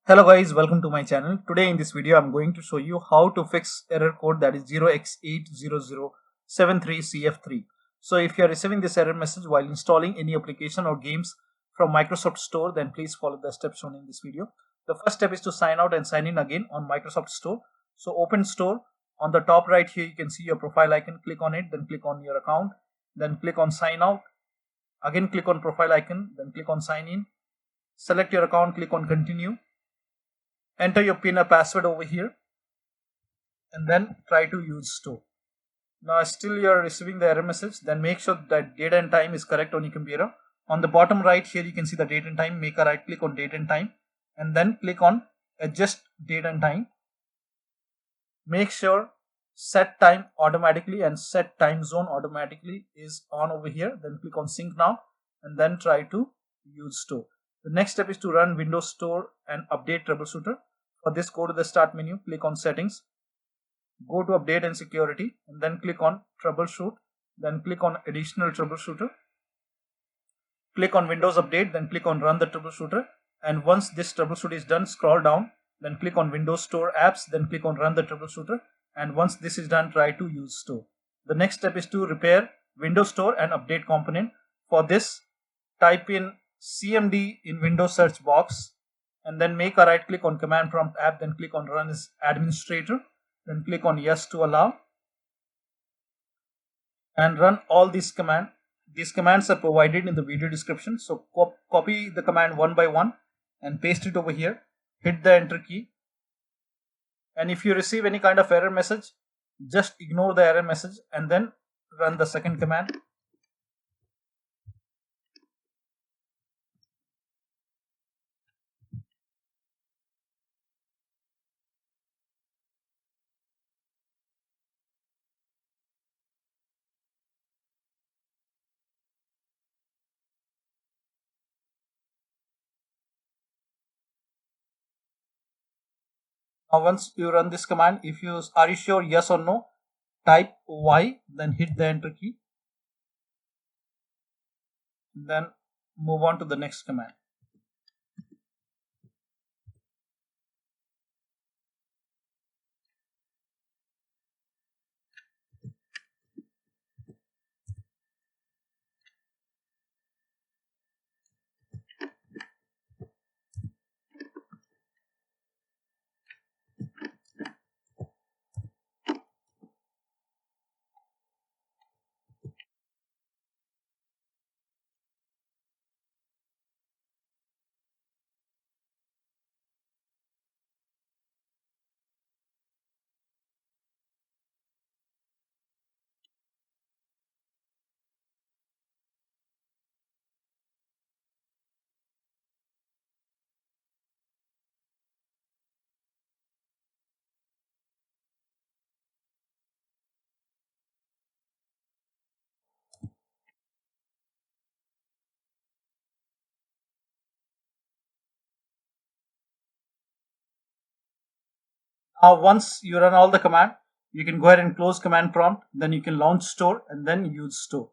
Hello guys, welcome to my channel. Today in this video I'm going to show you how to fix error code that is 0x80073CF3. So if you are receiving this error message while installing any application or games from Microsoft Store, then please follow the steps shown in this video. The first step is to sign out and sign in again on Microsoft Store. So open Store. On the top right here you can see your profile icon. Click on it, then click on your account, then click on sign out. Again click on profile icon, then click on sign in. Select your account, click on continue. Enter your PIN or password over here and then try to use store. Now still you are receiving the error message, then make sure that date and time is correct on your computer. On the bottom right here you can see the date and time. Make a right click on date and time and then click on adjust date and time. Make sure set time automatically and set time zone automatically is on over here. Then click on sync now and then try to use store. The next step is to run WindowsStore and update Troubleshooter. For this, go to the start menu, click on settings, go to update and security, and then click on troubleshoot, then click on additional troubleshooter, click on Windows Update, then click on run the troubleshooter, and once this troubleshoot is done, scroll down, then click on Windows Store apps, then click on run the troubleshooter, and once this is done, try to use store. The next step is to repair Windows Store and update component. For this, type in cmd in Windows search box and then make a right click on command prompt app, then click on run as administrator, then click on yes to allow and run all these commands. These commands are provided in the video description, so copy the command one by one and paste it over here, hit the enter key, and if you receive any kind of error message, just ignore the error message and then run the second command. Now once you run this command, if you are you sure yes or no, type Y, then hit the enter key, then move on to the next command. Now once you run all the command, you can go ahead and close command prompt, then you can launch store and then use store.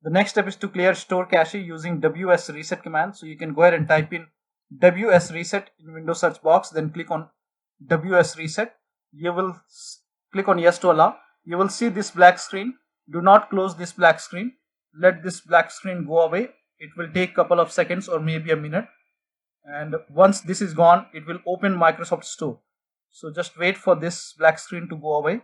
The next step is to clear store cache using wsreset command. So you can go ahead and type in wsreset in Windows search box, then click on wsreset. You will click on yes to allow. You will see this black screen. Do not close this black screen. Let this black screen go away. It will take a couple of seconds or maybe a minute. And once this is gone, it will open Microsoft Store. So just wait for this black screen to go away.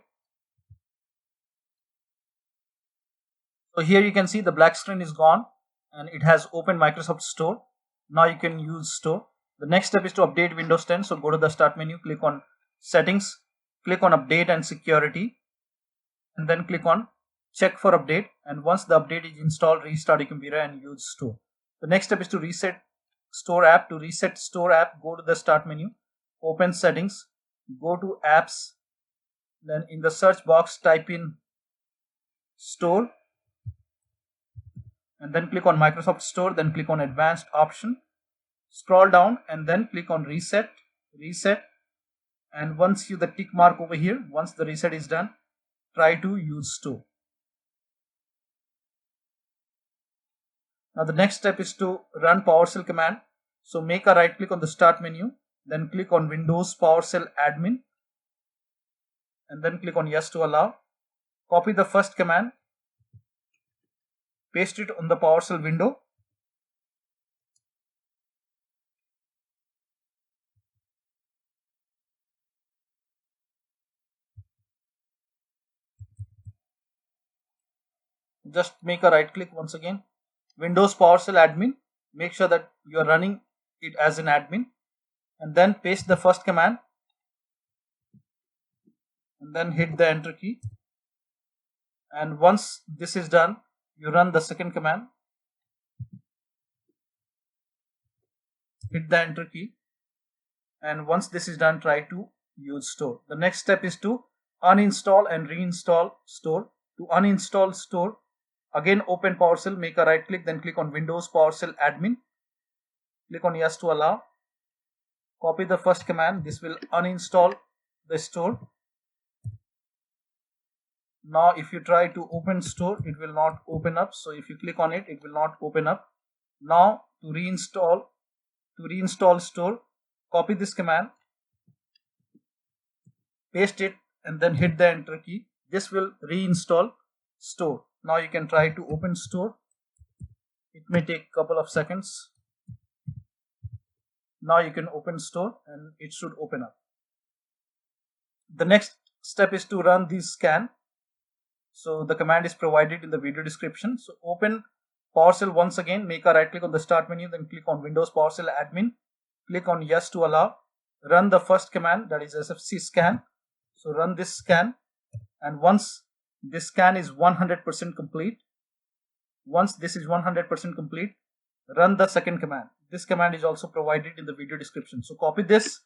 So here you can see the black screen is gone and it has opened Microsoft Store. Now you can use store. The next step is to update Windows 10. So go to the start menu, click on settings, click on update and security, and then click on check for update. And once the update is installed, restart your computer and use store. The next step is to reset store app. To reset store app, go to the start menu, open settings, go to apps, then in the search box type in store and then click on Microsoft Store, then click on advanced option, scroll down and then click on reset, and once you the tick mark over here, once the reset is done, try to use store. Now the next step is to run PowerShell command. So make a right click on the start menu, then click on Windows PowerShell admin, and then click on yes to allow. Copy the first command, paste it on the PowerShell window. Just make a right click once again, Windows PowerShell admin, make sure that you are running it as an admin, and then paste the first command and then hit the enter key. And once this is done, you run the second command, hit the enter key, and once this is done, try to use store. The next step is to uninstall and reinstall store. To uninstall store, again open PowerShell, make a right click, then click on Windows PowerShell admin, click on yes to allow, copy the first command, this will uninstall the store. Now if you try to open store, it will not open up, so if you click on it, it will not open up. Now to reinstall store, copy this command, paste it, and then hit the enter key. This will reinstall store. Now you can try to open store. It may take a couple of seconds. Now you can open store and it should open up. The next step is to run the scan. So the command is provided in the video description. So open PowerShell once again, make a right click on the start menu, then click on Windows PowerShell admin, click on yes to allow, run the first command, that is sfc scan. So run this scan, and once this scan is 100% complete, once this is 100% complete, run the second command. This command is also provided in the video description. So copy this.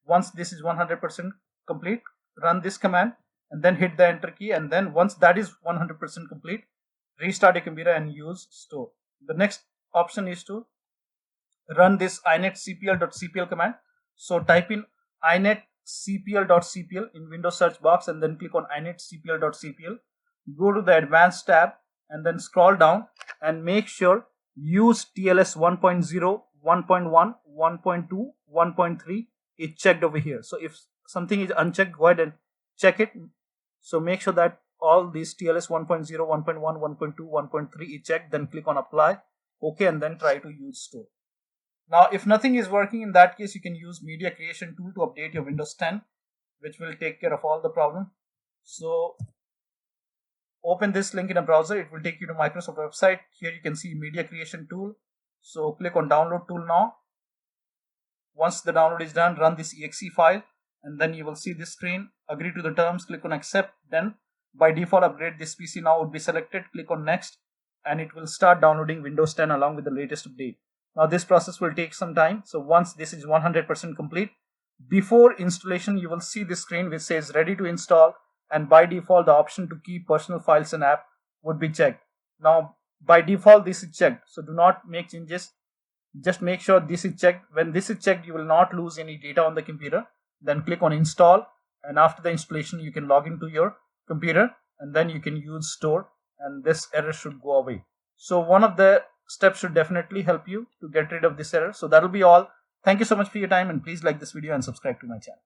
Once this is 100% complete, run this command and then hit the enter key, and then once that is 100% complete, restart your computer and use store. The next option is to run this inetcpl.cpl command. So type in inetcpl.cpl in Windows search box and then click on inetcpl.cpl. Go to the advanced tab and then scroll down and make sure use TLS 1.0, 1.1, 1.2, 1.3 is checked over here. So if something is unchecked, go ahead and check it. So make sure that all these TLS 1.0, 1.1, 1.2, 1.3 is checked, then click on apply, OK, and then try to use store. Now if nothing is working, in that case you can use media creation tool to update your Windows 10, which will take care of all the problem. So open this link in a browser, it will take you to Microsoft website. Here you can see media creation tool. So click on download tool now. Once the download is done, run this exe file and then you will see this screen. Agree to the terms, click on accept. Then by default upgrade this PC now would be selected. Click on next and it will start downloading Windows 10 along with the latest update. Now this process will take some time. So once this is 100% complete, before installation you will see this screen which says ready to install, and by default the option to keep personal files and app would be checked. Now by default this is checked, so do not make changes, just make sure this is checked. When this is checked, you will not lose any data on the computer. Then click on install, and after the installation you can log into your computer and then you can use store and this error should go away. So one of the steps should definitely help you to get rid of this error. So that will be all. Thank you so much for your time, and please like this video and subscribe to my channel.